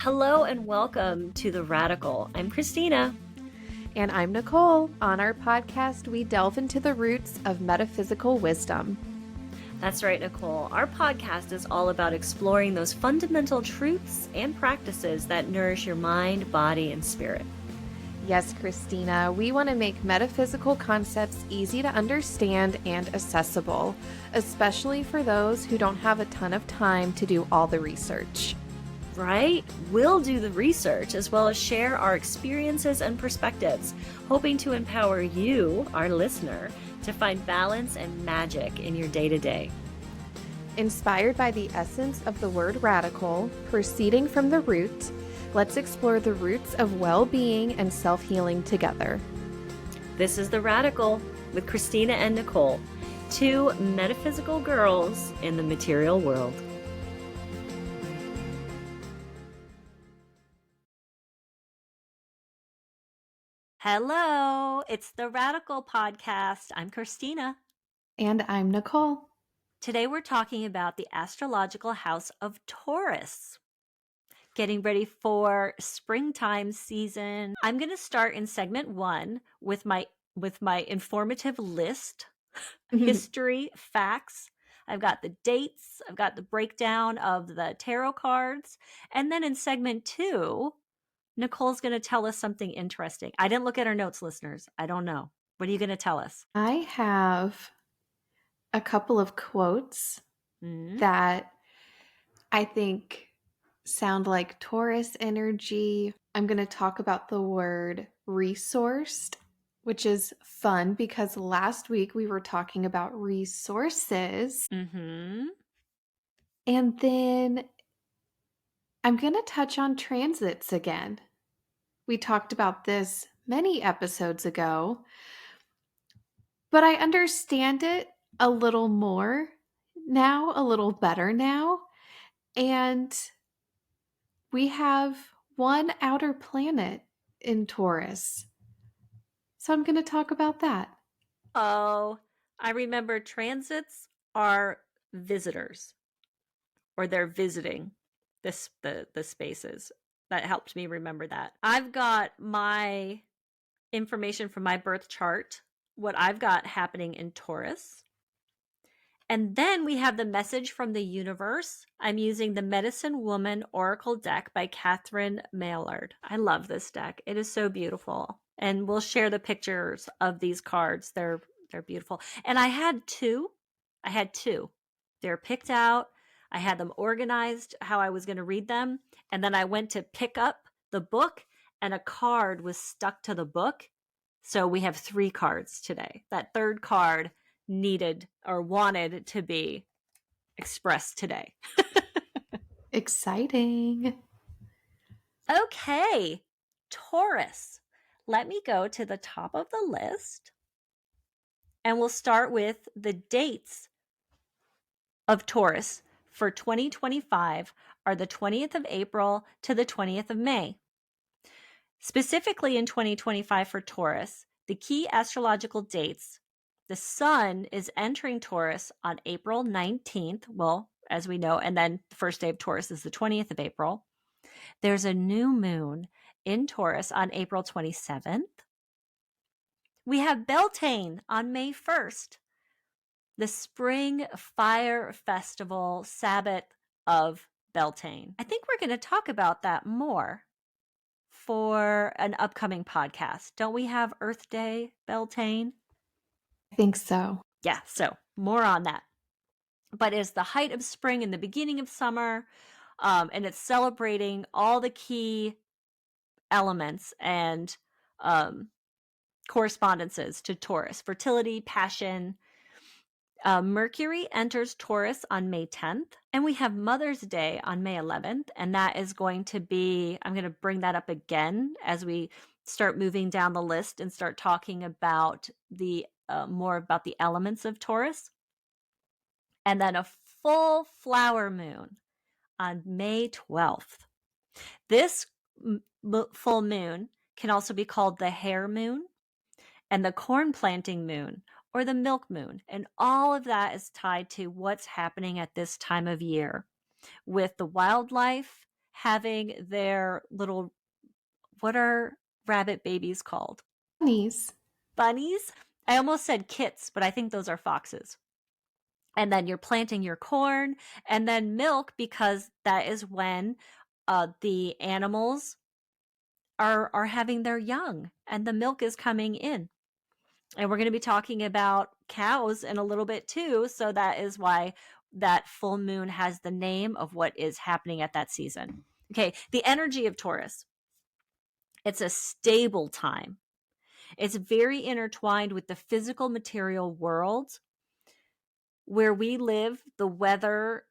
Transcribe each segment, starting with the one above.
Hello and welcome to The Radical. I'm Christina. And I'm Nicole. On our podcast, we delve into the roots of metaphysical wisdom. That's right, Nicole. Our podcast is all about exploring those fundamental truths and practices that nourish your mind, body, and spirit. Yes, Christina, we want to make metaphysical concepts easy to understand and accessible, especially for those who don't have a ton of time to do all the research. Right? We'll do the research as well as share our experiences and perspectives, hoping to empower you, our listener, to find balance and magic in your day-to-day. Inspired by the essence of the word radical, proceeding from the root, let's explore the roots of well-being and self-healing together. This is The Radical with Christina and Nicole, two metaphysical girls in the material world. Hello, it's the Radical Podcast. I'm Christina. And I'm Nicole. Today we're talking about the astrological house of Taurus. Getting ready for springtime season. I'm going to start in segment 1 with my informative list, history, facts. I've got the dates, I've got the breakdown of the tarot cards, and then in segment 2, Nicole's going to tell us something interesting. I didn't look at her notes, listeners. I don't know. What are you going to tell us? I have a couple of quotes that I think sound like Taurus energy. I'm going to talk about the word resourced, which is fun because last week we were talking about resources. And then I'm going to touch on transits again. We talked about this many episodes ago, but I understand it a little more now, a little better now. And we have one outer planet in Taurus. So I'm going to talk about that. Oh, I remember transits are visitors, or they're visiting the spaces. That helped me remember that. I've got my information from my birth chart, what I've got happening in Taurus. And then we have the message from the universe. I'm using the Medicine Woman Oracle deck by Catherine Maillard. I love this deck. It is so beautiful. And we'll share the pictures of these cards. They're beautiful. And I had two. They're picked out. I had them organized how I was going to read them. And then I went to pick up the book and a card was stuck to the book. So we have 3 cards today. That third card needed or wanted to be expressed today. Exciting. Okay, Taurus. Let me go to the top of the list and we'll start with the dates of Taurus for 2025 are the 20th of April to the 20th of May. Specifically in 2025 for Taurus, the key astrological dates, the sun is entering Taurus on April 19th, well, as we know, and then the first day of Taurus is the 20th of April. There's a new moon in Taurus on April 27th. We have Beltane on May 1st, the Spring Fire Festival Sabbath of Beltane. I think we're going to talk about that more for an upcoming podcast. Don't we have Earth Day Beltane? I think so. Yeah, so more on that. But it's the height of spring and the beginning of summer, and it's celebrating all the key elements and correspondences to Taurus: fertility, passion. Mercury enters Taurus on May 10th, and we have Mother's Day on May 11th, and that is going to be, I'm going to bring that up again as we start moving down the list and start talking about the more about the elements of Taurus. And then a full flower moon on May 12th. This full moon can also be called the hare moon and the corn planting moon, or the milk moon. And all of that is tied to what's happening at this time of year with the wildlife having their little, what are rabbit babies called? Bunnies. Bunnies? I almost said kits, but I think those are foxes. And then you're planting your corn, and then milk, because that is when the animals are having their young and the milk is coming in. And we're going to be talking about cows in a little bit too, so that is why that full moon has the name of what is happening at that season. Okay, the energy of Taurus. It's a stable time. It's very intertwined with the physical material world. Where we live, the weather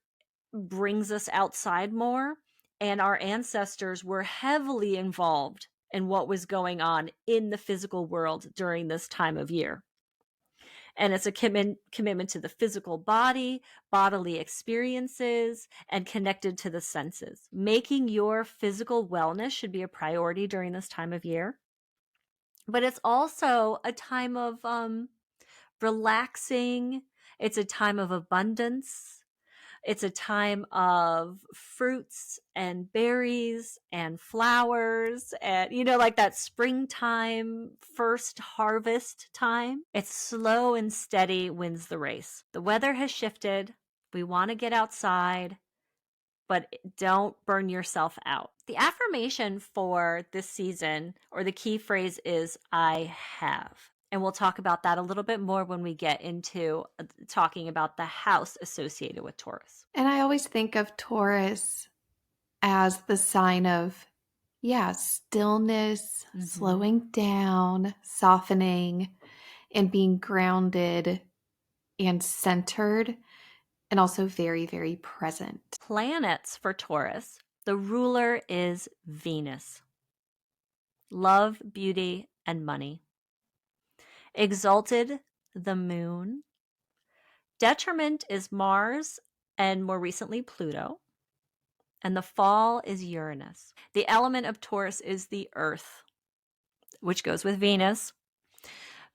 brings us outside more, and our ancestors were heavily involved in what was going on in the physical world during this time of year. And it's a commitment to the physical body, bodily experiences, and connected to the senses. Making your physical wellness should be a priority during this time of year. But it's also a time of relaxing. It's a time of abundance. It's a time of fruits and berries and flowers and, like that springtime first harvest time. It's slow and steady wins the race. The weather has shifted. We want to get outside, but don't burn yourself out. The affirmation for this season, or the key phrase, is I have. And we'll talk about that a little bit more when we get into talking about the house associated with Taurus. And I always think of Taurus as the sign of, stillness, slowing down, softening, and being grounded and centered, and also very, very present. Planets for Taurus, the ruler is Venus. Love, beauty, and money. Exalted, the moon. Detriment is Mars, and more recently Pluto. And the fall is Uranus. The element of Taurus is the earth, which goes with Venus.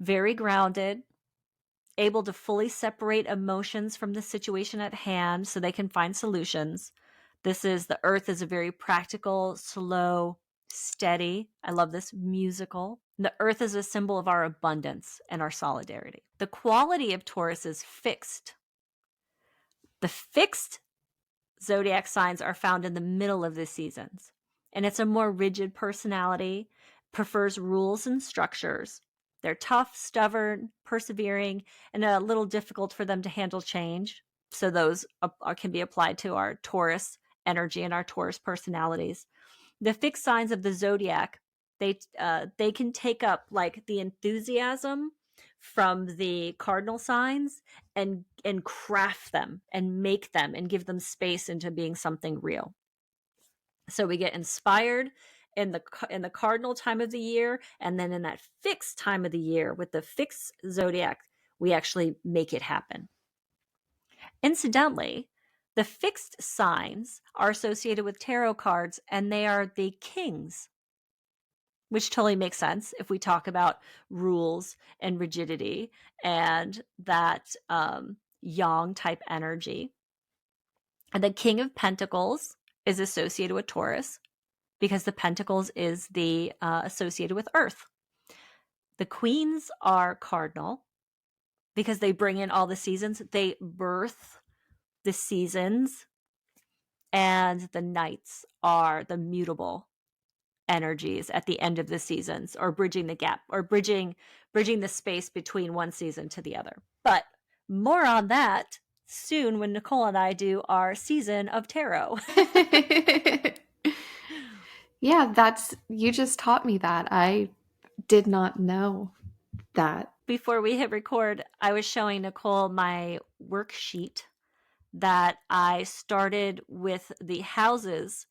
Very grounded, able to fully separate emotions from the situation at hand so they can find solutions. The earth is a very practical, slow, steady. I love this, musical. The earth is a symbol of our abundance and our solidarity. The quality of Taurus is fixed. The fixed zodiac signs are found in the middle of the seasons, and it's a more rigid personality, prefers rules and structures. They're tough, stubborn, persevering, and a little difficult for them to handle change. So those can be applied to our Taurus energy and our Taurus personalities. The fixed signs of the zodiac, they can take up like the enthusiasm from the cardinal signs and craft them and make them and give them space into being something real. So we get inspired in the cardinal time of the year, and then in that fixed time of the year with the fixed zodiac, we actually make it happen. Incidentally, the fixed signs are associated with tarot cards, and they are the kings, which totally makes sense if we talk about rules and rigidity and that yang type energy. And the King of Pentacles is associated with Taurus because the Pentacles is the associated with Earth. The Queens are cardinal because they bring in all the seasons. They birth the seasons. And the Knights are the mutable energies at the end of the seasons, or bridging the gap, or bridging the space between one season to the other. But more on that soon when Nicole and I do our season of tarot. Yeah, you just taught me that. I did not know that. Before we hit record, I was showing Nicole my worksheet that I started with the houses,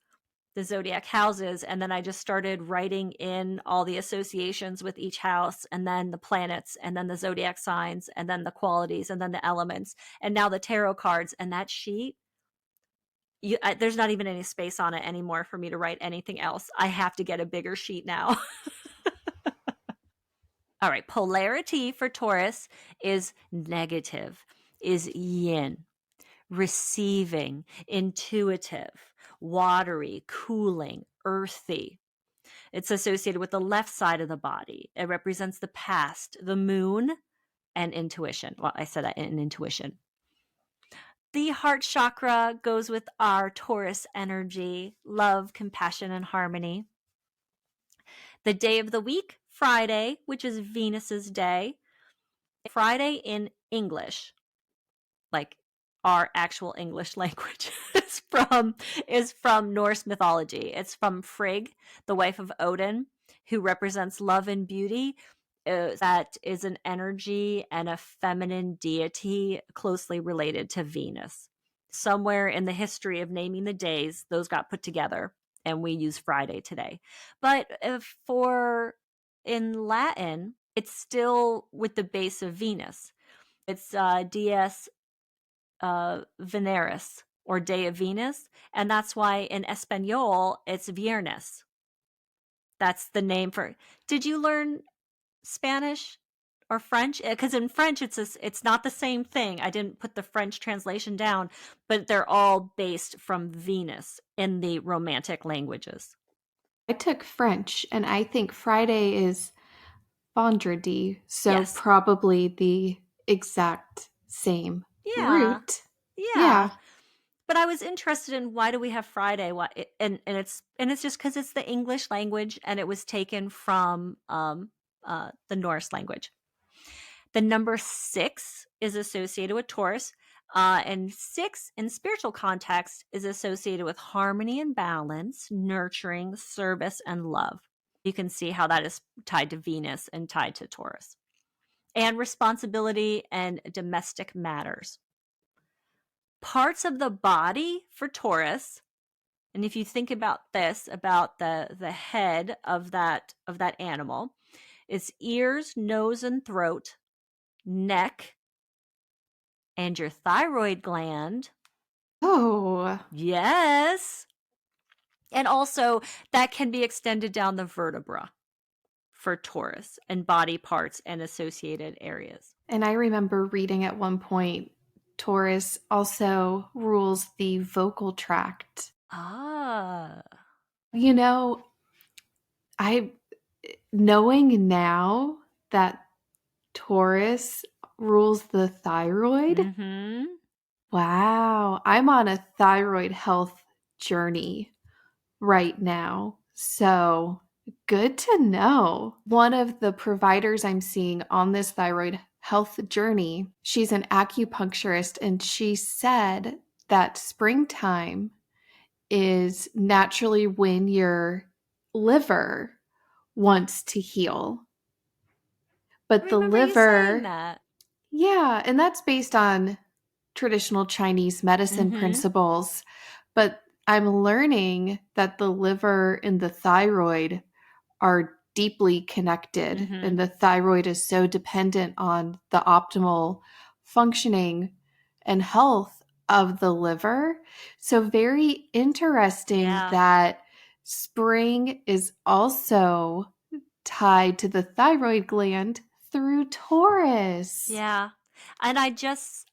the zodiac houses, and then I just started writing in all the associations with each house, and then the planets, and then the zodiac signs, and then the qualities, and then the elements, and now the tarot cards. And that sheet, there's not even any space on it anymore for me to write anything else. I have to get a bigger sheet now. All right, polarity for Taurus is negative, is yin. receiving, intuitive, watery, cooling, earthy. It's associated with the left side of the body. It represents the past, the moon, and intuition. Well, I said that in intuition. The heart chakra goes with our Taurus energy, love, compassion, and harmony. The day of the week, Friday, which is Venus's day. Friday in English, like our actual English language, is from Norse mythology. It's from Frigg, the wife of Odin, who represents love and beauty. That is an energy and a feminine deity closely related to Venus. Somewhere in the history of naming the days, those got put together, and we use Friday today. But for in Latin, it's still with the base of Venus. It's Dies Veneris, or Day of Venus, and that's why in Espanol it's Viernes. That's the name for. Did you learn Spanish or French? Because in French it's not the same thing. I didn't put the French translation down, but they're all based from Venus in the Romantic languages. I took French, and I think Friday is vendredi, so Yes. probably the exact same Yeah. root. Yeah. Yeah. But I was interested in why do we have Friday? Why and it's just because it's the English language and it was taken from the Norse language. The number 6 is associated with Taurus, and 6 in spiritual context is associated with harmony and balance, nurturing, service, and love. You can see how that is tied to Venus and tied to Taurus, and responsibility and domestic matters. Parts of the body for Taurus, and if you think about this, about the head of that animal, it's ears, nose, and throat, neck, and your thyroid gland. Oh. Yes. And also that can be extended down the vertebra for Taurus, and body parts and associated areas. And I remember reading at one point Taurus also rules the vocal tract. Ah. You know, I knowing now that Taurus rules the thyroid. Mm-hmm. Wow, I'm on a thyroid health journey right now. So good to know. One of the providers I'm seeing on this thyroid health journey, she's an acupuncturist, and she said that springtime is naturally when your liver wants to heal. I But the remember you saying liver, that. yeah, and that's based on traditional Chinese medicine Mm-hmm. principles. But I'm learning that the liver and the thyroid are deeply connected, Mm-hmm. and the thyroid is so dependent on the optimal functioning and health of the liver. So, very interesting Yeah. that spring is also tied to the thyroid gland through Taurus. Yeah. And I just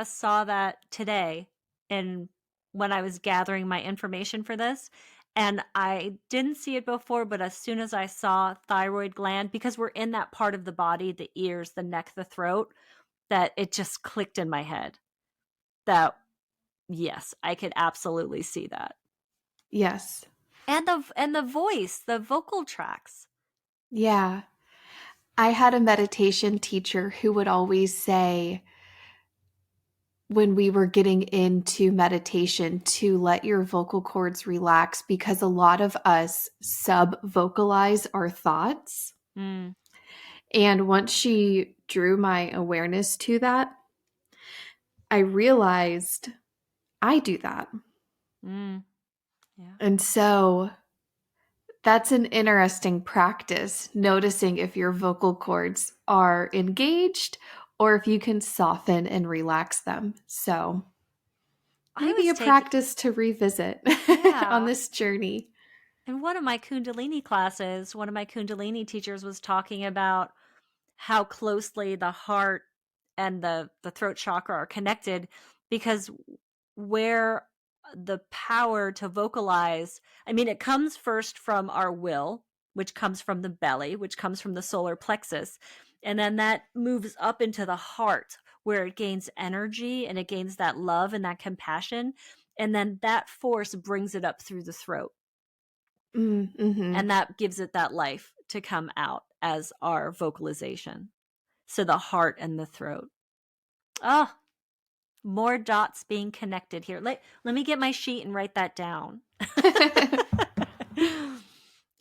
saw that today, and when I was gathering my information for this, and I didn't see it before, but as soon as I saw thyroid gland, because we're in that part of the body, the ears, the neck, the throat, that it just clicked in my head that yes, I could absolutely see that. Yes. And the voice, the vocal tracks. Yeah. I had a meditation teacher who would always say, when we were getting into meditation, to let your vocal cords relax, because a lot of us sub vocalize our thoughts. Mm, And once she drew my awareness to that, I realized I do that. mm, yeah. And so that's an interesting practice, noticing if your vocal cords are engaged or if you can soften and relax them. So I maybe was a taking practice to revisit on Yeah. this journey. In one of my Kundalini classes, one of my Kundalini teachers was talking about how closely the heart and the throat chakra are connected. because where the power to vocalize, I mean, it comes first from our will, which comes from the belly, which comes from the solar plexus. And then that moves up into the heart where it gains energy and it gains that love and that compassion. And then that force brings it up through the throat. Mm-hmm. And that gives it that life to come out as our vocalization. So the heart and the throat. Oh, more dots being connected here. Let me get my sheet and write that down.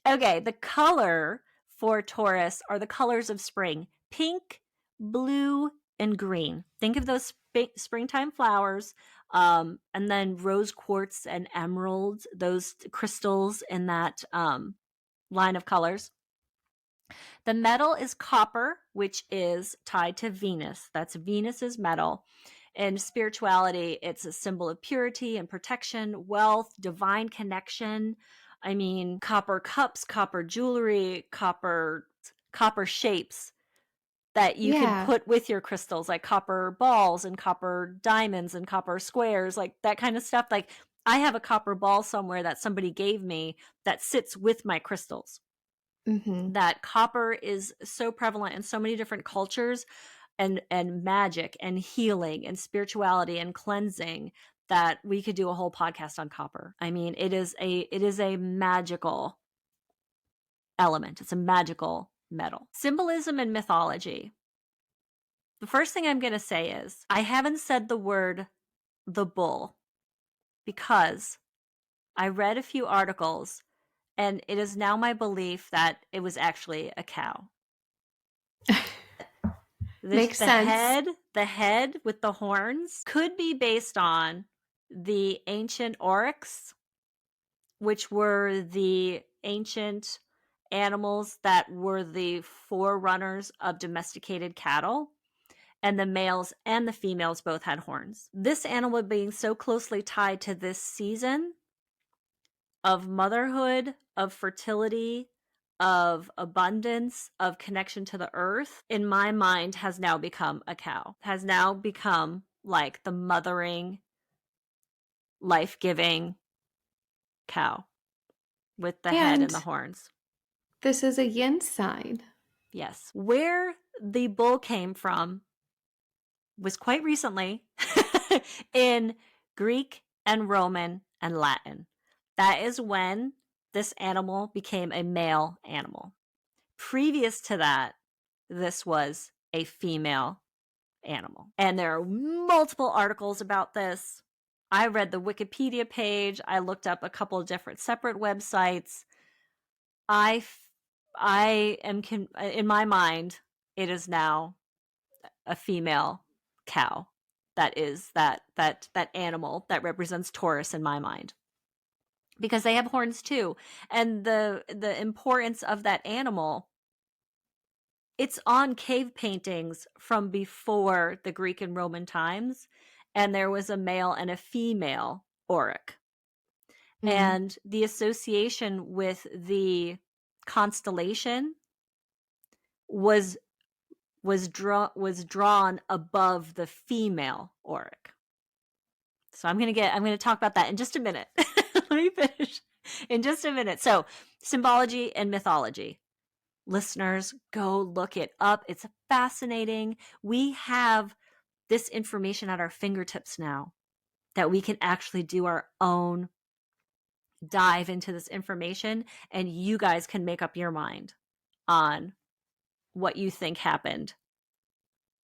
Okay, the color for Taurus are the colors of spring: pink, blue, and green. Think of those springtime flowers, and then rose quartz and emeralds, those crystals in that line of colors. The metal is copper, which is tied to Venus. That's Venus's metal. In spirituality, it's a symbol of purity and protection, wealth, divine connection. I mean, copper cups, copper jewelry, copper shapes that you can Yeah. put with your crystals, like copper balls and copper diamonds and copper squares, like that kind of stuff. Like, I have a copper ball somewhere that somebody gave me that sits with my crystals. Mm-hmm. That copper is so prevalent in so many different cultures, and magic and healing and spirituality and cleansing, that we could do a whole podcast on copper. I mean, it is a magical element. It's a magical metal. Symbolism and mythology. The first thing I'm going to say is I haven't said the word the bull because I read a few articles and it is now my belief that it was actually a cow. Makes sense. The head with the horns could be based on the ancient aurochs, which were the ancient animals that were the forerunners of domesticated cattle, and the males and the females both had horns. This animal being so closely tied to this season of motherhood, of fertility, of abundance, of connection to the earth, in my mind, has now become a cow, has now become like the mothering, life-giving cow with the head and the And horns. this is a yin sign. Yes. Where the bull came from was quite recently in Greek and Roman and Latin. That is when this animal became a male animal. Previous to that, this was a female animal. And there are multiple articles about this. I read the Wikipedia page. I looked up a couple of different separate websites. I am in my mind, it is now a female cow. That is that animal that represents Taurus in my mind, because they have horns too. And the importance of that animal, it's on cave paintings from before the Greek and Roman times, and there was a male and a female Auroch. Mm. And the association with the constellation was drawn above the female Auroch. So I'm going to talk about that in just a minute. Let me finish in just a minute. So, symbology and mythology. Listeners, go look it up. It's fascinating. We have this information at our fingertips now, that we can actually do our own dive into this information, and you guys can make up your mind on what you think happened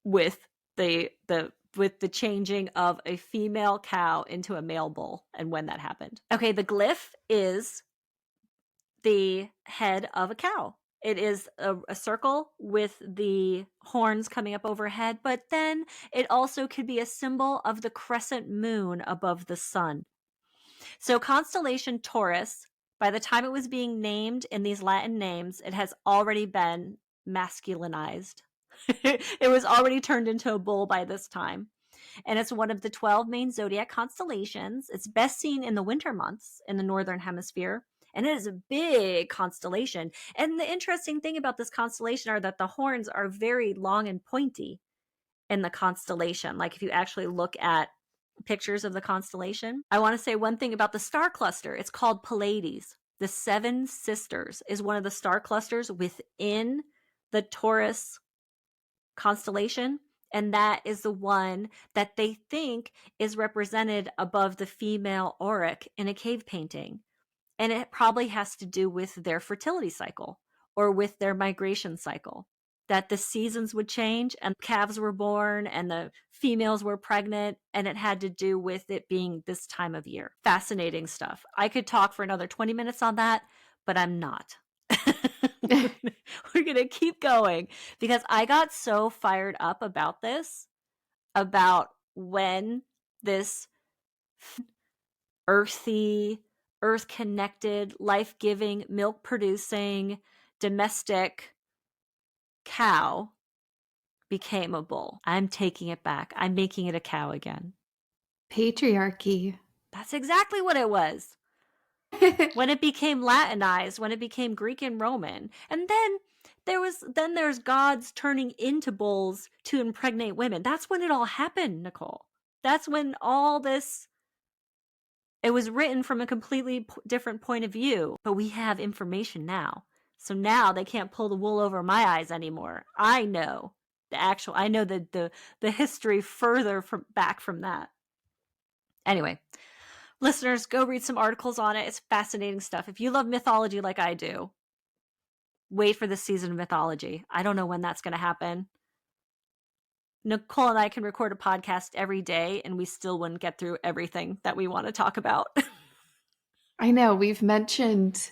with the changing of a female cow into a male bull and when that happened. Okay, the glyph is the head of a cow. It is a circle with the horns coming up overhead, but then it also could be a symbol of the crescent moon above the sun. So constellation Taurus, by the time it was being named in these Latin names, it has already been masculinized. It was already turned into a bull by this time. And it's one of the 12 main zodiac constellations. It's best seen in the winter months in the northern hemisphere. And it is a big constellation. And the interesting thing about this constellation are that the horns are very long and pointy in the constellation. Like, if you actually look at pictures of the constellation. I want to say one thing about the star cluster. It's called Pleiades. The Seven Sisters is one of the star clusters within the Taurus constellation. And that is the one that they think is represented above the female Auroch in a cave painting. And it probably has to do with their fertility cycle or with their migration cycle. That the seasons would change and calves were born and the females were pregnant, and it had to do with it being this time of year. Fascinating stuff. I could talk for another 20 minutes on that, but I'm not. We're going to keep going because I got so fired up about this, about when this earthy, earth connected, life giving, milk producing, domestic cow became a bull. I'm taking it back. I'm making it a cow again. Patriarchy. That's exactly what it was. When it became Latinized, when it became Greek and Roman. And then there's gods turning into bulls to impregnate women. That's when it all happened, Nicole. That's when all this, it was written from a completely different point of view, but we have information now. So now they can't pull the wool over my eyes anymore. I know the history further back from that. Anyway, listeners, go read some articles on it. It's fascinating stuff. If you love mythology like I do, wait for this season of mythology. I don't know when that's going to happen. Nicole and I can record a podcast every day and we still wouldn't get through everything that we want to talk about. I know, we've mentioned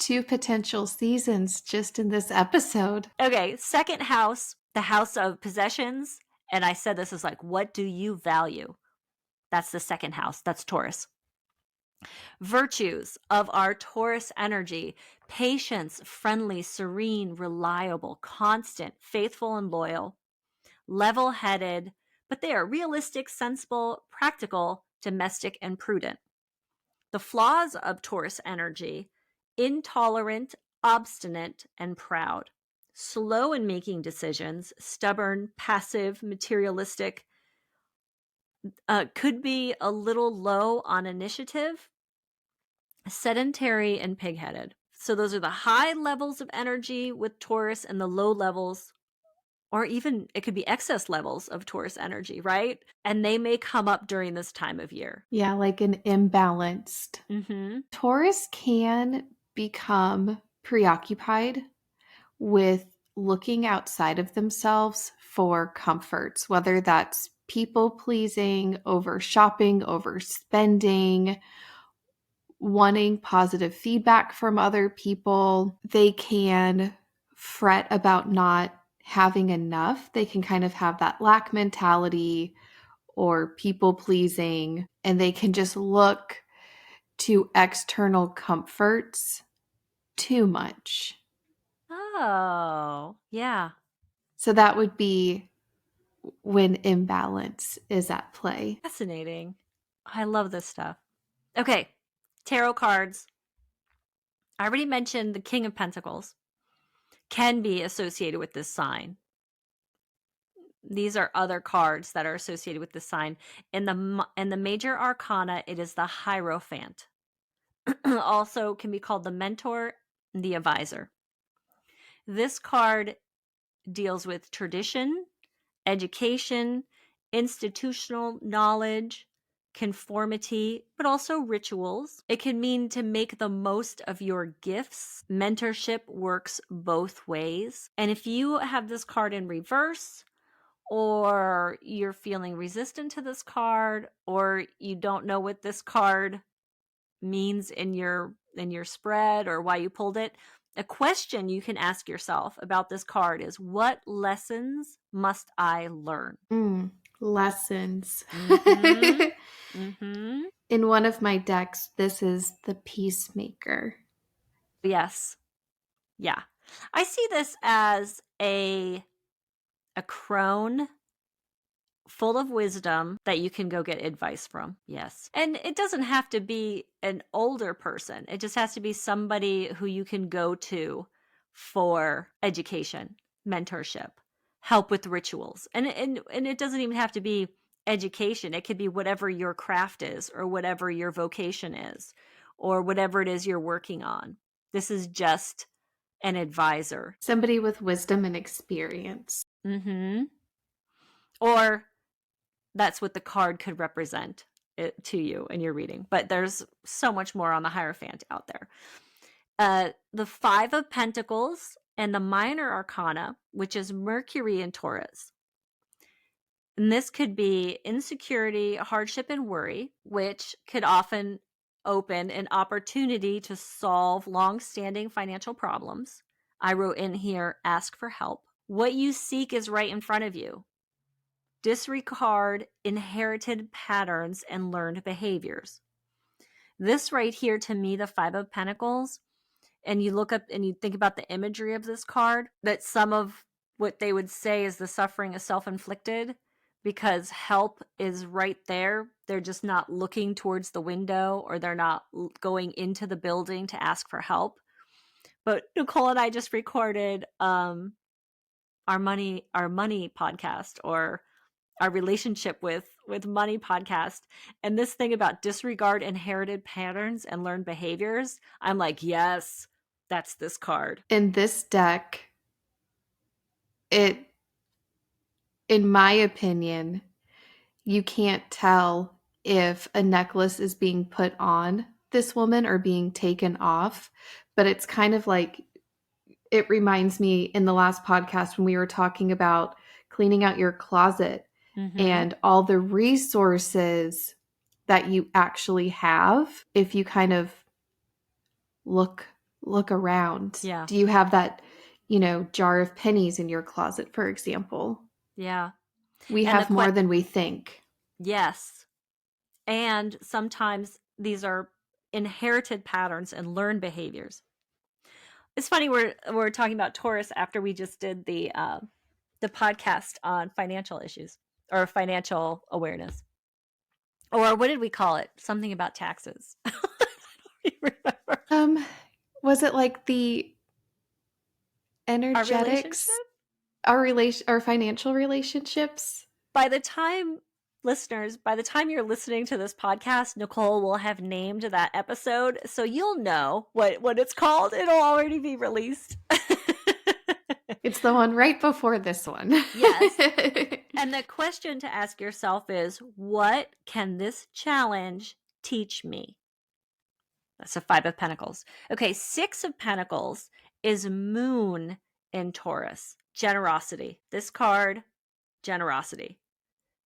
2 potential seasons just in this episode. Okay, second house, the house of possessions. And I said this is like, what do you value? That's the second house. That's Taurus. Virtues of our Taurus energy: patience, friendly, serene, reliable, constant, faithful, and loyal, level headed, but they are realistic, sensible, practical, domestic, and prudent. The flaws of Taurus energy: intolerant, obstinate, and proud, slow in making decisions, stubborn, passive, materialistic, could be a little low on initiative, sedentary, and pig-headed. So those are the high levels of energy with Taurus and the low levels, or even it could be excess levels of Taurus energy, right? And they may come up during this time of year. Yeah, like an imbalanced. Mm-hmm. Taurus can become preoccupied with looking outside of themselves for comforts, whether that's people pleasing, over shopping, overspending, wanting positive feedback from other people. They can fret about not having enough. They can kind of have that lack mentality or people pleasing, and they can just look to external comforts too much. Oh, yeah. So that would be when imbalance is at play. Fascinating. I love this stuff. Okay, tarot cards. I already mentioned the King of Pentacles can be associated with this sign. These are other cards that are associated with this sign. In the major arcana, it is the Hierophant. Also can be called the Mentor, the Advisor. This card deals with tradition, education, institutional knowledge, conformity, but also rituals. It can mean to make the most of your gifts. Mentorship works both ways. And if you have this card in reverse, or you're feeling resistant to this card, or you don't know what this card means in your spread or why you pulled it, a question you can ask yourself about this card is, what lessons must I learn? Lessons. Mm-hmm. Mm-hmm. In one of my decks, this is the Peacemaker. Yes. Yeah. I see this as a crone full of wisdom that you can go get advice from. Yes. And it doesn't have to be an older person. It just has to be somebody who you can go to for education, mentorship, help with rituals. And it doesn't even have to be education. It could be whatever your craft is, or whatever your vocation is, or whatever it is you're working on. This is just an advisor. Somebody with wisdom and experience. Or that's what the card could represent to you in your reading. But there's so much more on the Hierophant out there. The Five of Pentacles and the Minor Arcana, which is Mercury in Taurus. And this could be insecurity, hardship, and worry, which could often open an opportunity to solve long-standing financial problems. I wrote in here, ask for help. What you seek is right in front of you. Disregard inherited patterns and learned behaviors. This right here, to me, the Five of Pentacles, and you look up and you think about the imagery of this card, that some of what they would say is the suffering is self-inflicted, because help is right there. They're just not looking towards the window, or they're not going into the building to ask for help. But Nicole and I just recorded our money podcast, or our relationship with money podcast. And this thing about disregard inherited patterns and learned behaviors, I'm like, yes, that's this card. In this deck, in my opinion, you can't tell if a necklace is being put on this woman or being taken off, but it's kind of like, it reminds me in the last podcast when we were talking about cleaning out your closet and all the resources that you actually have. If you kind of look around, Yeah. do you have that, jar of pennies in your closet, for example? Yeah. We have more than we think. Yes. And sometimes these are inherited patterns and learned behaviors. It's funny, we're talking about Taurus after we just did the podcast on financial issues, or financial awareness. Or what did we call it? Something about taxes. I don't remember. Was it like the energetics? Our financial relationships? By the time you're listening to this podcast, Nicole will have named that episode, so you'll know what it's called. It'll already be released. It's the one right before this one. Yes. And the question to ask yourself is, what can this challenge teach me? That's a Five of Pentacles. Okay, Six of Pentacles is Moon in Taurus. Generosity. This card, generosity.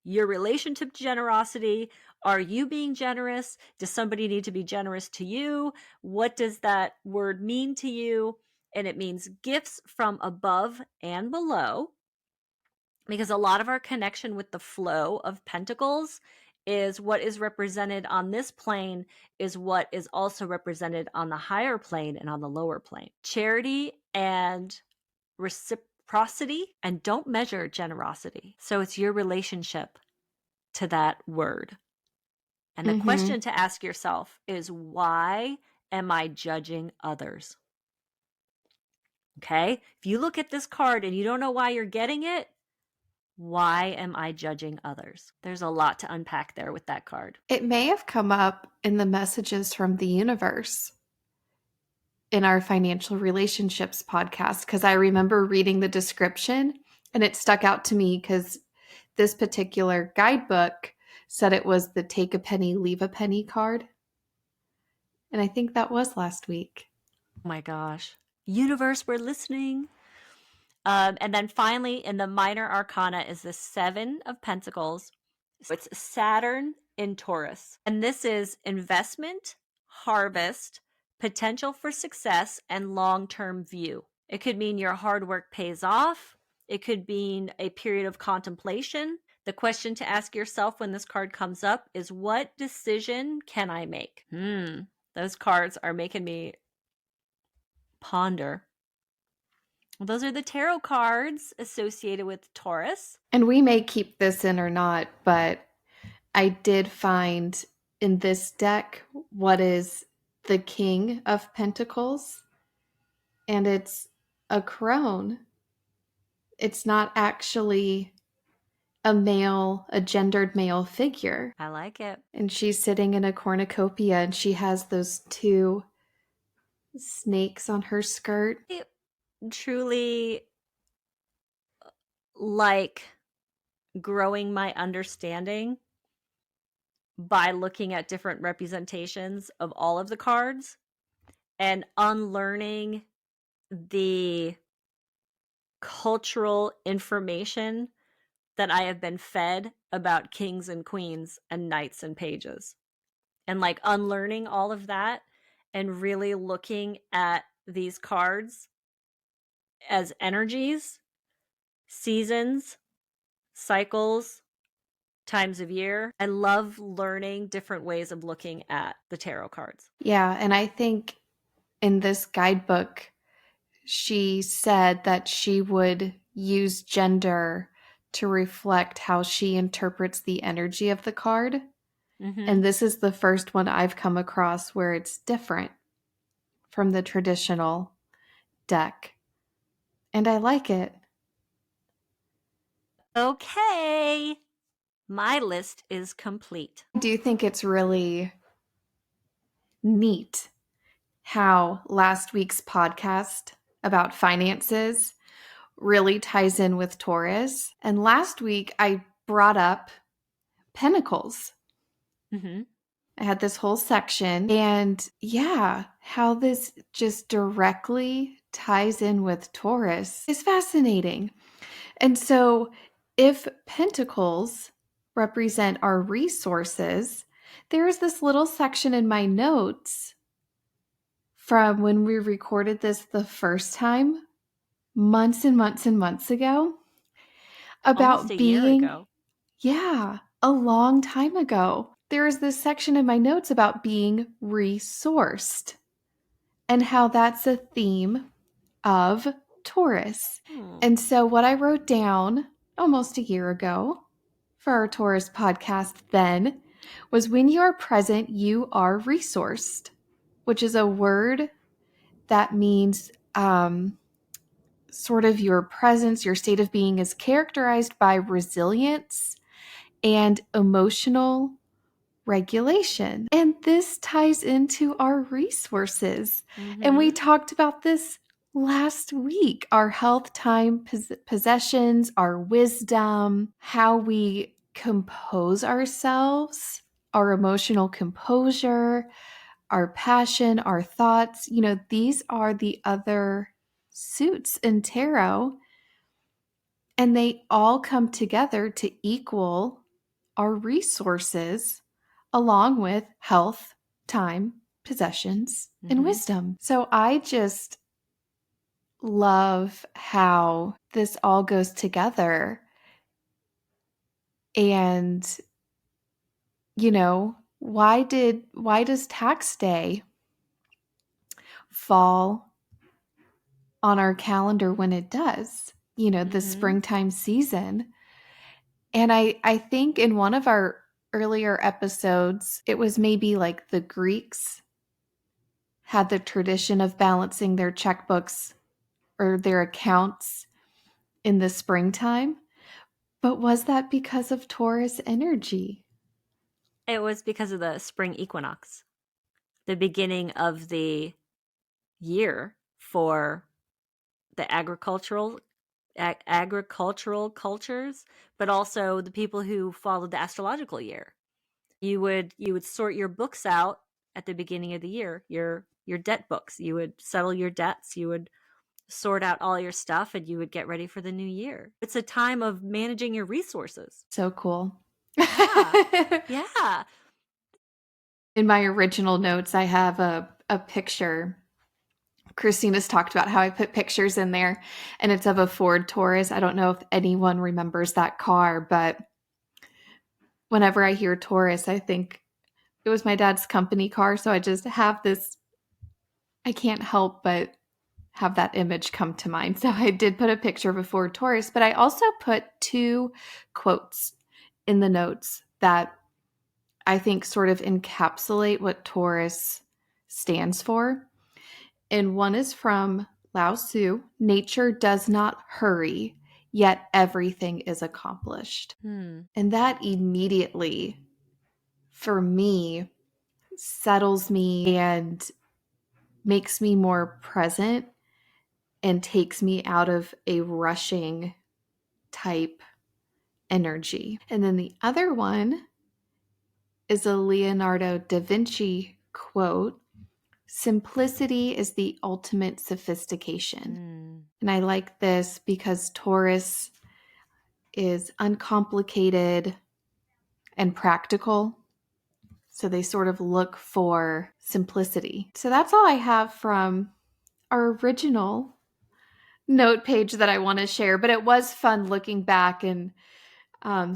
Your relationship to generosity. Are you being generous? Does somebody need to be generous to you? What does that word mean to you? And it means gifts from above and below, because a lot of our connection with the flow of pentacles is what is represented on this plane is what is also represented on the higher plane and on the lower plane. Charity and reciprocity, and don't measure generosity. So it's your relationship to that word. And the question to ask yourself is, why am I judging others? Okay? If you look at this card and you don't know why you're getting it, why am I judging others? There's a lot to unpack there with that card. It may have come up in the messages from the universe in our financial relationships podcast, because I remember reading the description and it stuck out to me because this particular guidebook said it was the take a penny, leave a penny card. And I think that was last week. Oh my gosh. Universe, we're listening. And then finally, in the Minor Arcana is the Seven of Pentacles. So it's Saturn in Taurus. And this is investment, harvest, potential for success, and long-term view. It could mean your hard work pays off. It could mean a period of contemplation. The question to ask yourself when this card comes up is, what decision can I make? Those cards are making me ponder. Well, those are the tarot cards associated with Taurus. And we may keep this in or not, but I did find in this deck what is the King of Pentacles. And it's a crone. It's not actually a gendered male figure. I like it. And she's sitting in a cornucopia and she has those two snakes on her skirt. I truly like growing my understanding by looking at different representations of all of the cards and unlearning the cultural information that I have been fed about kings and queens and knights and pages. And like unlearning all of that and really looking at these cards as energies, seasons, cycles, times of year. I love learning different ways of looking at the tarot cards. Yeah, and I think in this guidebook, she said that she would use gender to reflect how she interprets the energy of the card. Mm-hmm. And this is the first one I've come across where it's different from the traditional deck. And I like it. Okay. My list is complete. I do think it's really neat how last week's podcast about finances really ties in with Taurus. And last week I brought up pentacles. Mm-hmm. I had this whole section, and yeah, how this just directly ties in with Taurus is fascinating. And so, if pentacles represent our resources, there is this little section in my notes from when we recorded this the first time, months and months and months ago, Almost about a year being, ago. yeah, a long time ago. There is this section in my notes about being resourced and how that's a theme of Taurus. And so, what I wrote down almost a year ago for our Taurus podcast then was when you are present, you are resourced, which is a word that means sort of your presence, your state of being is characterized by resilience and emotional regulation. And this ties into our resources. Mm-hmm. And we talked about this last week, our health, time, possessions, our wisdom, how we compose ourselves, our emotional composure, our passion, our thoughts. You know, these are the other suits in tarot, and they all come together to equal our resources along with health, time, possessions, and wisdom. So I just love how this all goes together. And, you know, why does tax day fall on our calendar when it does? You know, the springtime season. And I think in one of our earlier episodes, it was maybe like the Greeks had the tradition of balancing their checkbooks or their accounts in the springtime. But was that because of Taurus energy? It was because of the spring equinox, the beginning of the year for the agricultural cultures, but also the people who followed the astrological year. You would sort your books out at the beginning of the year, your debt books. You would settle your debts, you would sort out all your stuff, and you would get ready for the new year. It's a time of managing your resources. So cool. Yeah. Yeah. In my original notes, I have a picture. Christina's talked about how I put pictures in there, and it's of a Ford Taurus. I don't know if anyone remembers that car, but whenever I hear Taurus, I think it was my dad's company car. So I just have this, I can't help but have that image come to mind. So I did put a picture of a Ford Taurus, but I also put two quotes in the notes that I think sort of encapsulate what Taurus stands for. And one is from Lao Tzu: nature does not hurry, yet everything is accomplished. Hmm. And that immediately, for me, settles me and makes me more present and takes me out of a rushing type energy. And then the other one is a Leonardo da Vinci quote: "Simplicity is the ultimate sophistication." And I like this because Taurus is uncomplicated and practical. So they sort of look for simplicity. So that's all I have from our original note page that I want to share. But it was fun looking back and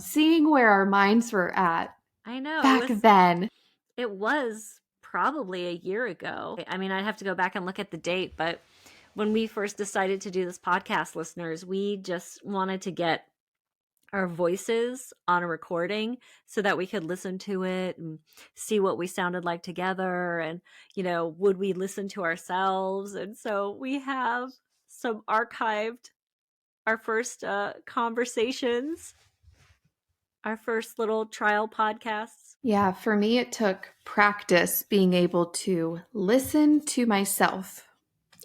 seeing where our minds were at I know back then. it was probably a year ago. I mean, I'd have to go back and look at the date, but when we first decided to do this podcast, listeners, we just wanted to get our voices on a recording so that we could listen to it and see what we sounded like together, and would we listen to ourselves. And so we have some archived, our first conversations, our first little trial podcasts. Yeah, for me, it took practice being able to listen to myself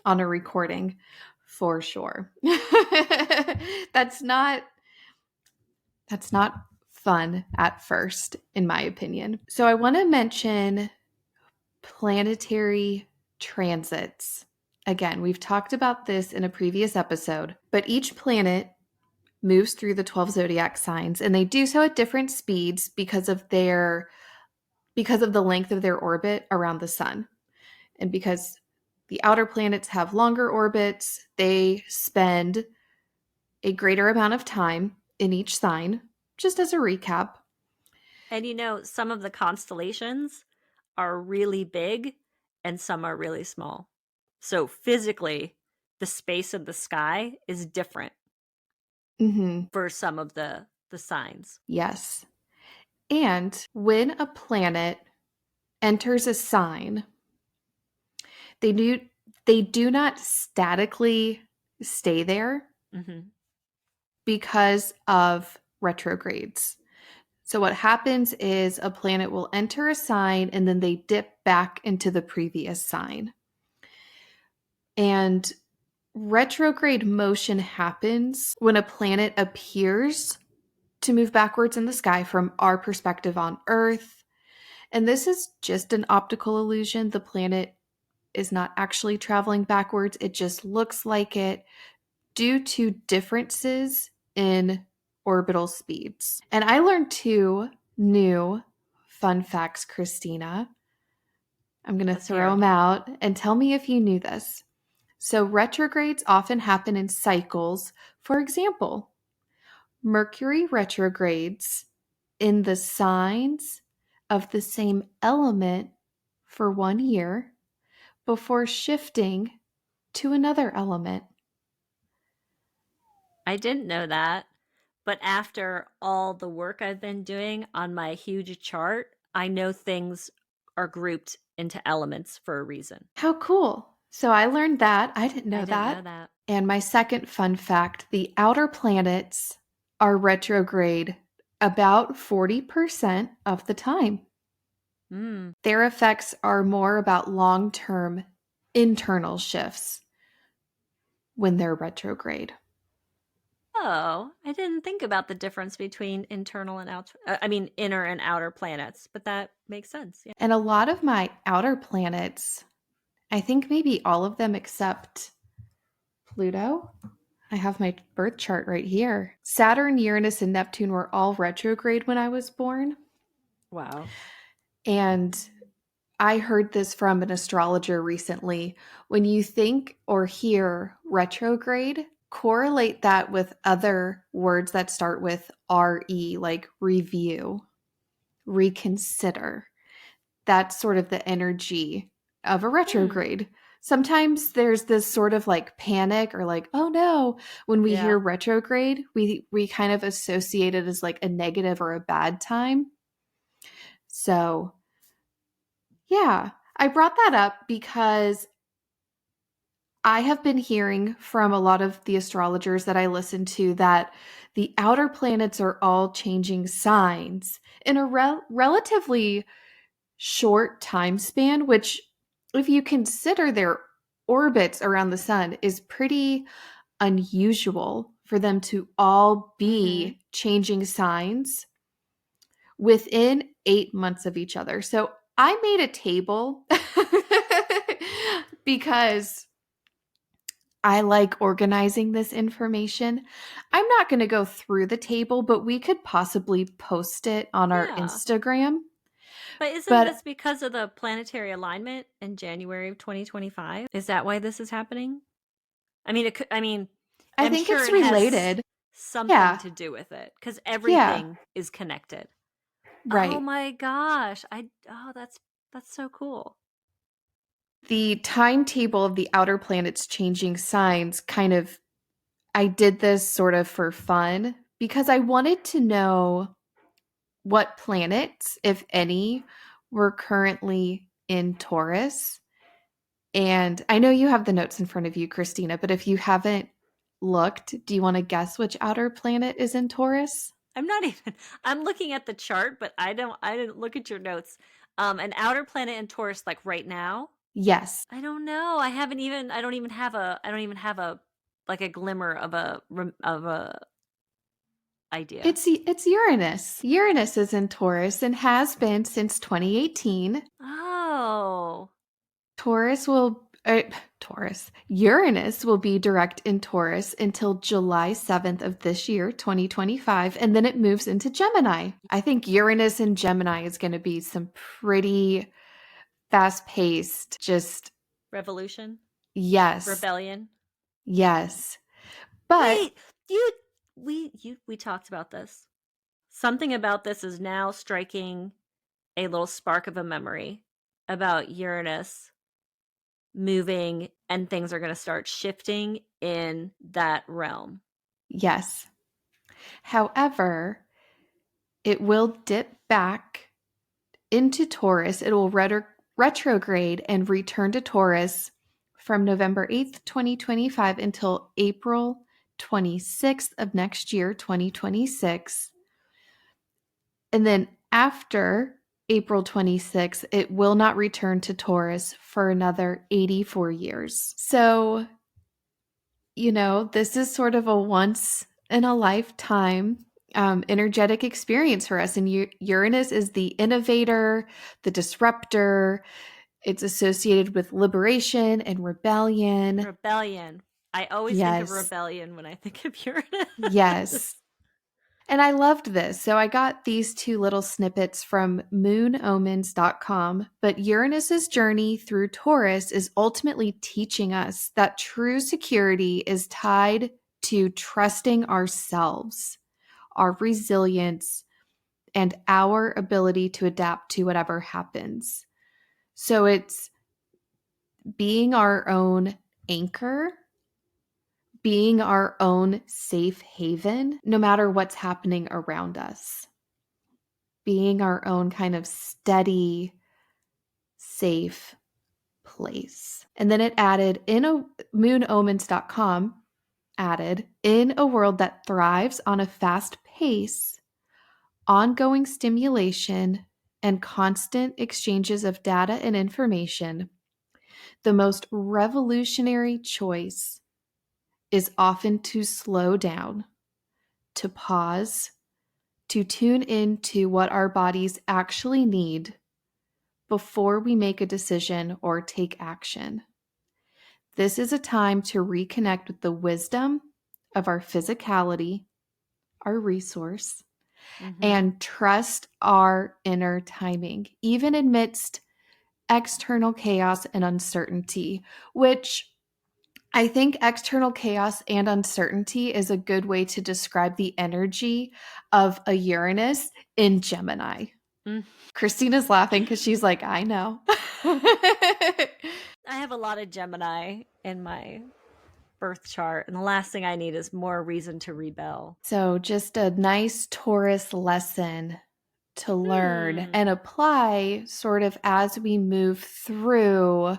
on a recording, for sure. That's not fun at first, in my opinion. So I want to mention planetary transits. Again, we've talked about this in a previous episode, but each planet moves through the 12 zodiac signs, and they do so at different speeds because of the length of their orbit around the sun. And because the outer planets have longer orbits, they spend a greater amount of time in each sign, just as a recap. And some of the constellations are really big and some are really small. So physically, the space of the sky is different for some of the signs. Yes. And when a planet enters a sign, they do not statically stay there because of retrogrades. So what happens is a planet will enter a sign and then they dip back into the previous sign. And retrograde motion happens when a planet appears to move backwards in the sky from our perspective on Earth. And this is just an optical illusion. The planet is not actually traveling backwards. It just looks like it due to differences in orbital speeds. And I learned 2 new fun facts, Christina. I'm going to throw them out and tell me if you knew this. So retrogrades often happen in cycles. For example, Mercury retrogrades in the signs of the same element for 1 year before shifting to another element. I didn't know that, but after all the work I've been doing on my huge chart, I know things are grouped into elements for a reason. How cool. So I learned that. I didn't know that. And my second fun fact, the outer planets are retrograde about 40% of the time. Their effects are more about long-term internal shifts when they're retrograde. Oh, I didn't think about the difference between inner and outer planets, but that makes sense. Yeah. And a lot of my outer planets, I think maybe all of them except Pluto. I have my birth chart right here. Saturn, Uranus, and Neptune were all retrograde when I was born. Wow. And I heard this from an astrologer recently. When you think or hear retrograde, correlate that with other words that start with RE, like review, reconsider. That's sort of the energy of a retrograde. Sometimes there's this sort of like panic or like, oh no, when we hear retrograde, we kind of associate it as like a negative or a bad time. So yeah, I brought that up because I have been hearing from a lot of the astrologers that I listen to that the outer planets are all changing signs in a relatively short time span, which, if you consider their orbits around the sun, is pretty unusual for them to all Mm-hmm. be changing signs within 8 months of each other. So I made a table because I like organizing this information. I'm not going to go through the table, but we could possibly post it on our Yeah. Instagram. But isn't But this because of the planetary alignment in January of 2025? Is that why this is happening? I mean, I I'm think sure it's it has related. something Yeah. to do with it because Yeah. everything is connected. Oh Right. my gosh. That's so cool. The timetable of the outer planets changing signs kind of, I did this sort of for fun because I wanted to know what planets, if any, were currently in Taurus. And I know you have the notes in front of you, Christina, but if you haven't looked, do you want to guess which outer planet is in Taurus? I'm not even I'm looking at the chart, but I didn't look at your notes. An outer planet in Taurus like right now? Yes. I don't know. I don't even have a like a glimmer of a idea. It's Uranus. Uranus is in Taurus and has been since 2018. Oh. Taurus will Taurus. Uranus will be direct in Taurus until July 7th of this year, 2025, and then it moves into Gemini. I think Uranus and Gemini is going to be some pretty fast-paced, just Revolution? yes. Rebellion? Yes. But Wait, we talked about this. Something about this is now striking a little spark of a memory about Uranus moving and things are going to start shifting in that realm. yes. However, it will dip back into Taurus. It will retrograde and return to Taurus from November 8th, 2025 until April 26th of next year, 2026. And then after April 26th, it will not return to Taurus for another 84 years. So, this is sort of a once in a lifetime energetic experience for us. And Uranus is the innovator, the disruptor. It's associated with liberation and rebellion. Rebellion. I always think of Yes. rebellion when I think of Yes. Uranus. And I loved this. So I got these two little snippets from moonomens.com. But Uranus's journey through Taurus is ultimately teaching us that true security is tied to trusting ourselves, our resilience, and our ability to adapt to whatever happens. So it's being our own anchor, being our own safe haven, no matter what's happening around us, being our own kind of steady, safe place. And then it added in a moonomens.com added in a world that thrives on a fast pace, ongoing stimulation, and constant exchanges of data and information, the most revolutionary choice is often to slow down, to pause, to tune into what our bodies actually need before we make a decision or take action. This is a time to reconnect with the wisdom of our physicality, our resource, Mm-hmm. and trust our inner timing, even amidst external chaos and uncertainty, which I think external chaos and uncertainty is a good way to describe the energy of a Uranus in Gemini. Mm. Christina's laughing because she's like, I know. I have a lot of Gemini in my birth chart, and the last thing I need is more reason to rebel. So, just a nice Taurus lesson to learn Hmm. and apply sort of as we move through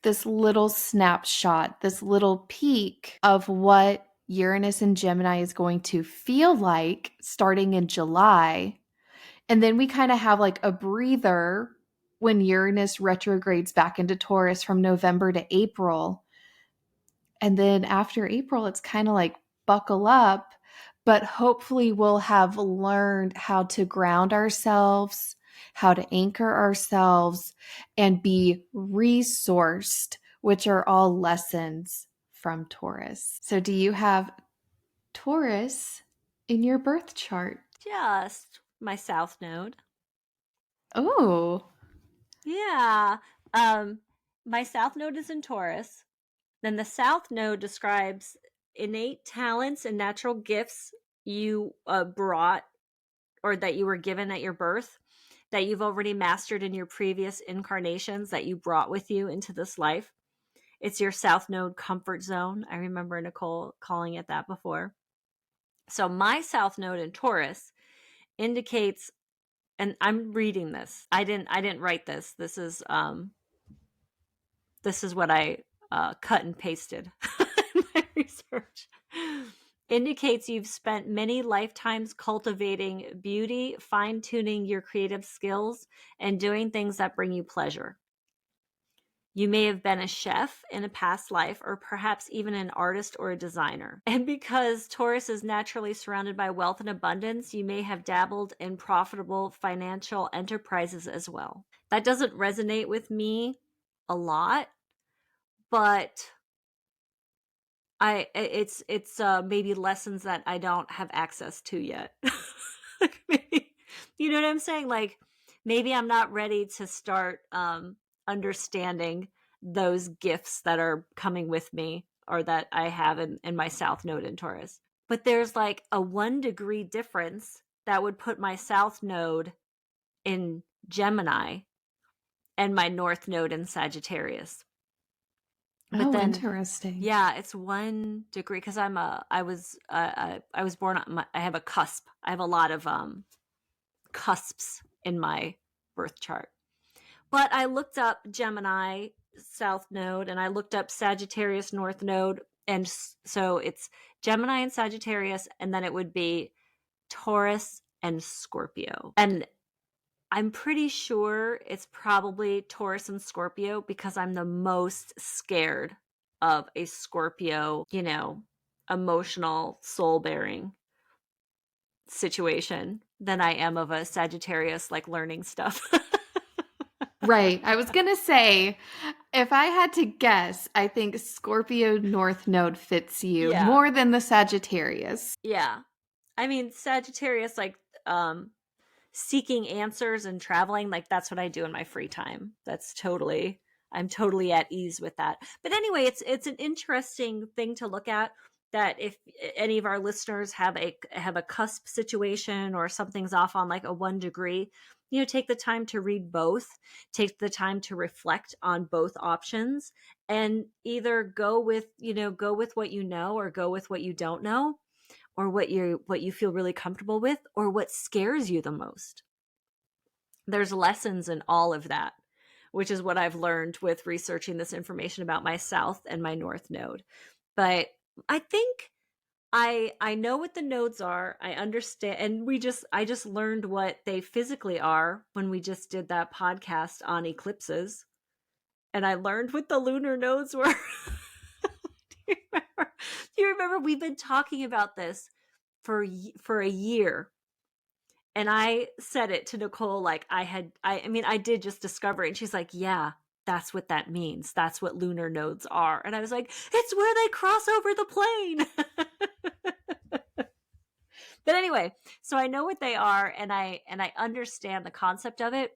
this little snapshot, this little peek of what Uranus and Gemini is going to feel like starting in July. And then we kind of have like a breather when Uranus retrogrades back into Taurus from November to April. And then after April, it's kind of like buckle up, but hopefully we'll have learned how to ground ourselves, how to anchor ourselves, and be resourced, which are all lessons from Taurus. So, do you have Taurus in your birth chart? Just my south node. Oh, Yeah. My south node is in Taurus. Then the south node describes innate talents and natural gifts you brought or that you were given at your birth, that you've already mastered in your previous incarnations, that you brought with you into this life. It's your south node comfort zone. I remember Nicole calling it that before. So my south node in Taurus indicates, and I'm reading this. I didn't write this. This is what I cut and pasted in my research. Indicates you've spent many lifetimes cultivating beauty, fine-tuning your creative skills, and doing things that bring you pleasure. You may have been a chef in a past life, or perhaps even an artist or a designer. And because Taurus is naturally surrounded by wealth and abundance, you may have dabbled in profitable financial enterprises as well. That doesn't resonate with me a lot, but it's maybe lessons that I don't have access to yet. Like maybe, you know what I'm saying? Like maybe I'm not ready to start understanding those gifts that are coming with me or that I have in my south node in Taurus. But there's like a 1 degree difference that would put my south node in Gemini and my north node in Sagittarius. But oh, then, interesting. yeah, it's 1 degree because I was born on I have a cusp. I have a lot of cusps in my birth chart. But I looked up Gemini South Node and I looked up Sagittarius North Node, and so it's Gemini and Sagittarius, and then it would be Taurus and Scorpio. And I'm pretty sure it's probably Taurus and Scorpio because I'm the most scared of a Scorpio, emotional, soul bearing situation than I am of a Sagittarius, like learning stuff. Right. I was going to say, if I had to guess, I think Scorpio North Node fits you Yeah. more than the Sagittarius. Yeah. I mean, Sagittarius, like, seeking answers and traveling, like that's what I do in my free time. I'm totally at ease with that. But anyway, it's an interesting thing to look at, that if any of our listeners have a cusp situation or something's off on like a 1 degree, take the time to read both, take the time to reflect on both options, and either go with what you know, or go with what you don't know, or what you feel really comfortable with, or what scares you the most. There's lessons in all of that, which is what I've learned with researching this information about my south and my north node. But I think I know what the nodes are. I understand, and I just learned what they physically are when we just did that podcast on eclipses, and I learned what the lunar nodes were. Do you remember we've been talking about this for a year, and I said it to Nicole like I did just discover it, and she's like, yeah, that's what that means, that's what lunar nodes are. And I was like, it's where they cross over the plane. But anyway, so I know what they are, and I understand the concept of it.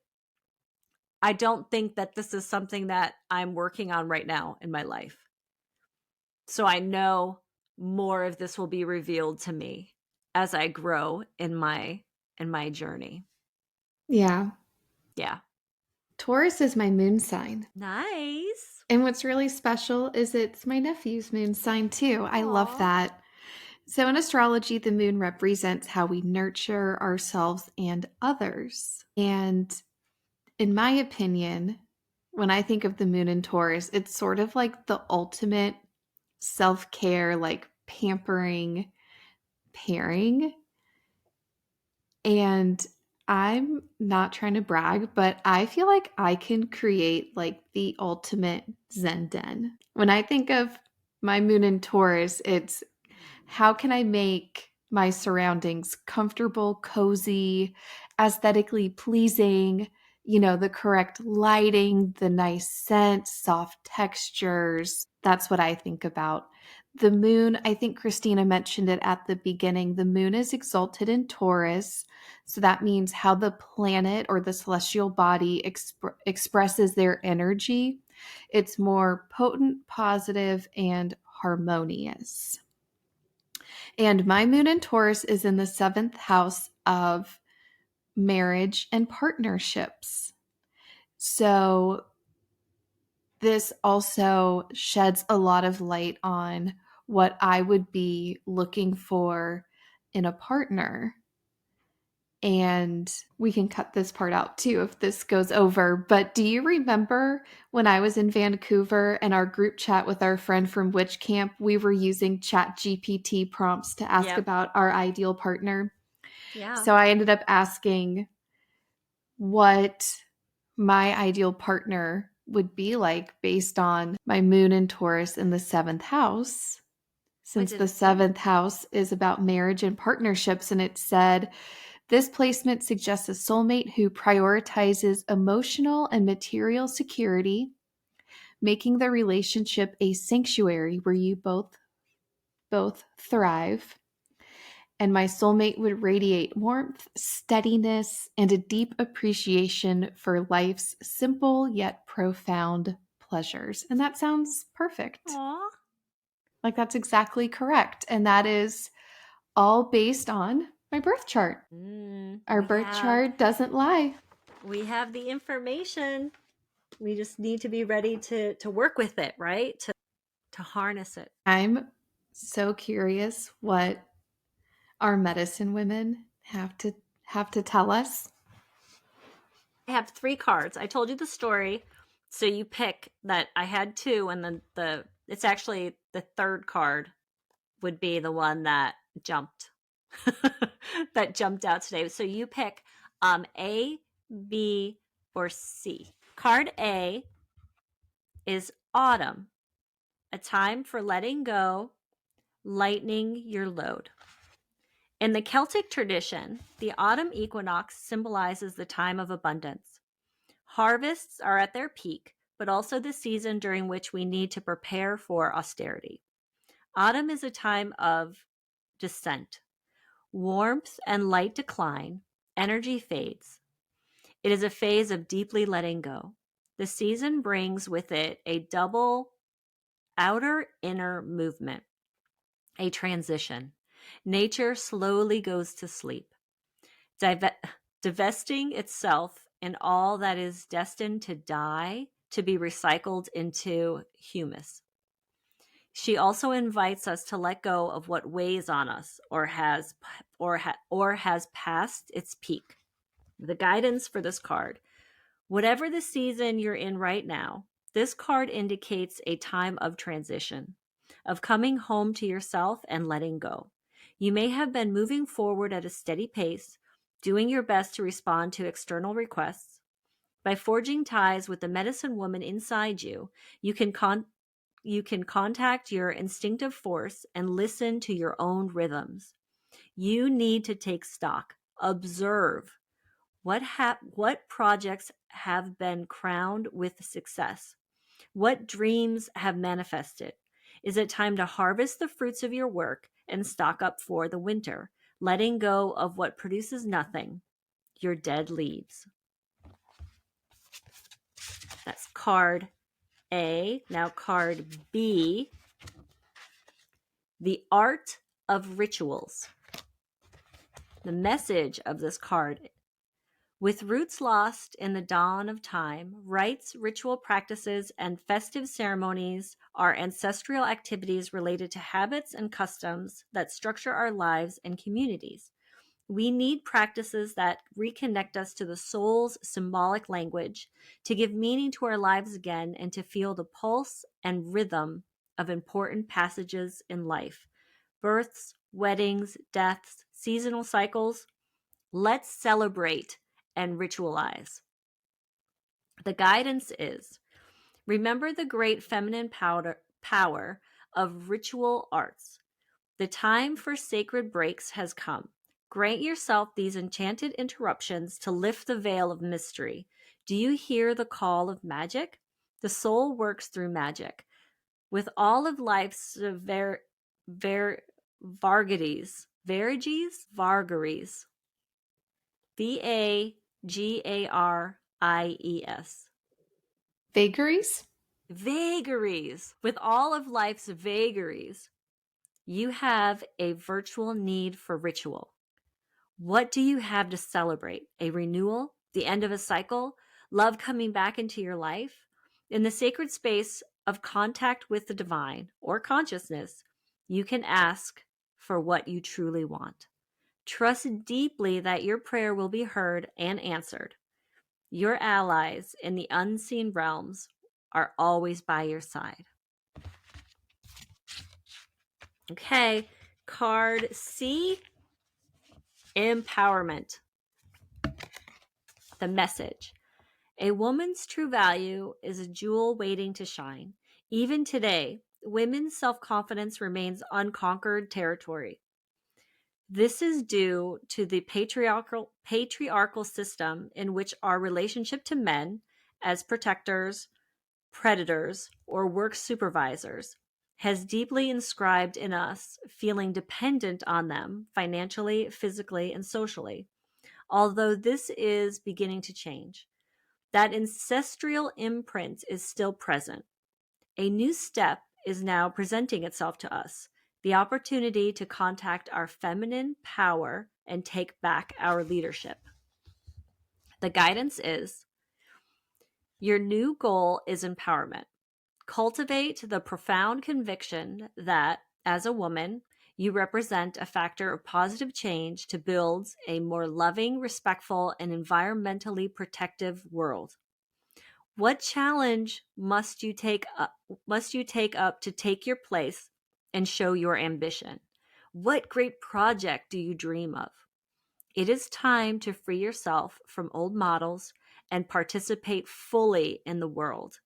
I don't think that this is something that I'm working on right now in my life, so I know more of this will be revealed to me as I grow in my journey. Yeah. Yeah. Taurus is my moon sign. Nice. And what's really special is it's my nephew's moon sign too. I love Aw. that. So in astrology, the moon represents how we nurture ourselves and others. And in my opinion, When I think of the moon in Taurus, it's sort of like the ultimate self-care, like pampering pairing. And I'm not trying to brag, but I feel like I can create like the ultimate Zen den. When I think of my moon in Taurus, it's how can I make my surroundings comfortable, cozy, aesthetically pleasing, the correct lighting, the nice scent, soft textures. That's what I think about. The moon, I think Christina mentioned it at the beginning. The moon is exalted in Taurus. So that means how the planet or the celestial body expresses their energy. It's more potent, positive, and harmonious. And my moon in Taurus is in the 7th house of marriage and partnerships. So this also sheds a lot of light on what I would be looking for in a partner. And we can cut this part out too if this goes over. But do you remember when I was in Vancouver and our group chat with our friend from Witch Camp, we were using Chat GPT prompts to ask Yep. about our ideal partner? Yeah. So I ended up asking what my ideal partner would be like based on my moon in Taurus in the 7th house, What since did the it say? 7th house is about marriage and partnerships. And it said, this placement suggests a soulmate who prioritizes emotional and material security, making the relationship a sanctuary where you both thrive. And my soulmate would radiate warmth, steadiness, and a deep appreciation for life's simple yet profound pleasures. And that sounds perfect. Aw. Like that's exactly correct. And that is all based on my birth chart. Our We birth have chart doesn't lie. the information. We just need to be ready to work with it, right? To harness it. I'm so curious what our medicine women have to tell us. I have 3 cards. I told you the story, so you pick that. I had 2, and then it's actually the 3rd card would be the one that jumped that jumped out today. So you pick A, B, or C. Card A is autumn, a time for letting go, lightening your load. In the Celtic tradition, the autumn equinox symbolizes the time of abundance. Harvests are at their peak, but also the season during which we need to prepare for austerity. Autumn is a time of descent. Warmth and light decline, energy fades. It is a phase of deeply letting go. The season brings with it a double outer inner movement, a transition. Nature slowly goes to sleep, divesting itself in all that is destined to die, to be recycled into humus. She also invites us to let go of what weighs on us or has passed its peak. The guidance for this card: whatever the season you're in right now, this card indicates a time of transition, of coming home to yourself and letting go. You may have been moving forward at a steady pace, doing your best to respond to external requests. By forging ties with the medicine woman inside you, you can contact your instinctive force and listen to your own rhythms. You need to take stock, observe what projects have been crowned with success. What dreams have manifested? Is it time to harvest the fruits of your work and stock up for the winter, letting go of what produces nothing, your dead leaves? That's card A. Now card B, the art of rituals. The message of this card: with roots lost in the dawn of time, rites, ritual practices, and festive ceremonies are ancestral activities related to habits and customs that structure our lives and communities. We need practices that reconnect us to the soul's symbolic language, to give meaning to our lives again, and to feel the pulse and rhythm of important passages in life. Births, weddings, deaths, seasonal cycles. Let's celebrate and ritualize. The guidance is: remember the great feminine power of ritual arts. The time for sacred breaks has come. Grant yourself these enchanted interruptions to lift the veil of mystery. Do you hear the call of magic? The soul works through magic. With all of life's varieties, vagaries, vagaries. Vagaries? Vagaries. With all of life's vagaries, you have a virtual need for ritual. What do you have to celebrate? A renewal? The end of a cycle? Love coming back into your life? In the sacred space of contact with the divine or consciousness, you can ask for what you truly want. Trust deeply that your prayer will be heard and answered. Your allies in the unseen realms are always by your side. Okay, card C, empowerment. The message: a woman's true value is a jewel waiting to shine. Even today, women's self-confidence remains unconquered territory. This is due to the patriarchal system in which our relationship to men as protectors, predators, or work supervisors has deeply inscribed in us feeling dependent on them financially, physically, and socially. Although this is beginning to change, that ancestral imprint is still present. A new step is now presenting itself to us: the opportunity to contact our feminine power and take back our leadership. The guidance is: your new goal is empowerment. Cultivate the profound conviction that, as a woman, you represent a factor of positive change to build a more loving, respectful, and environmentally protective world. What challenge must you take up to take your place and show your ambition? What great project do you dream of? It is time to free yourself from old models and participate fully in the world.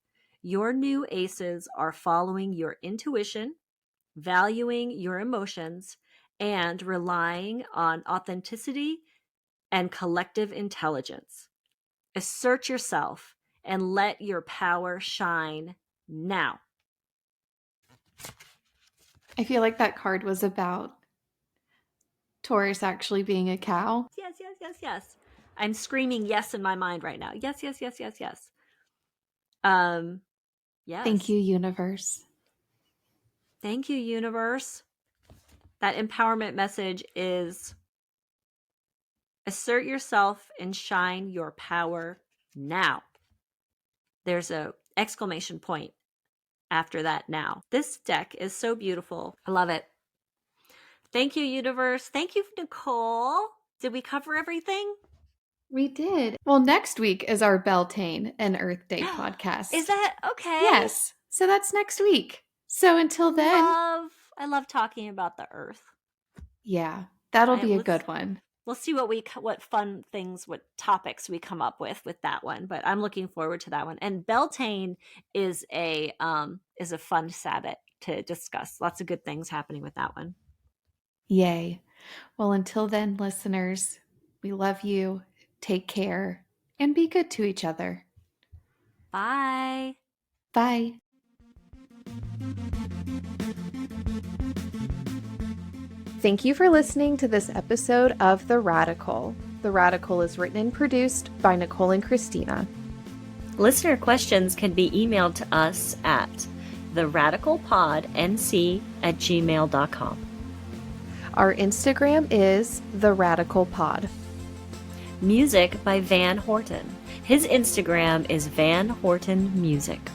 Your new aces are following your intuition, valuing your emotions, and relying on authenticity and collective intelligence. Assert yourself and let your power shine now. I feel like that card was about Taurus actually being a cow. Yes, yes, yes, yes. I'm screaming yes in my mind right now. Yes, yes, yes, yes, yes. Yes. Thank you, universe. Thank you, universe. That empowerment message is: assert yourself and shine your power now. There's a exclamation point after that now. This deck is so beautiful. I love it. Thank you, universe. Thank you, Nicole. Did we cover everything? We did. Well, next week is our Beltane and Earth Day podcast. Is that okay? Yes. So that's next week. So until then. I love talking about the Earth. Yeah, that'll be a good one. We'll see what fun things, what topics we come up with that one. But I'm looking forward to that one. And Beltane is a fun Sabbath to discuss. Lots of good things happening with that one. Yay. Well, until then, listeners, we love you. Take care and be good to each other. Bye. Bye. Thank you for listening to this episode of The Radical. The Radical is written and produced by Nicole and Christina. Listener questions can be emailed to us at theradicalpodnc@gmail.com. Our Instagram is The Radical Pod. Music by Van Horton. His Instagram is Van Horton Music.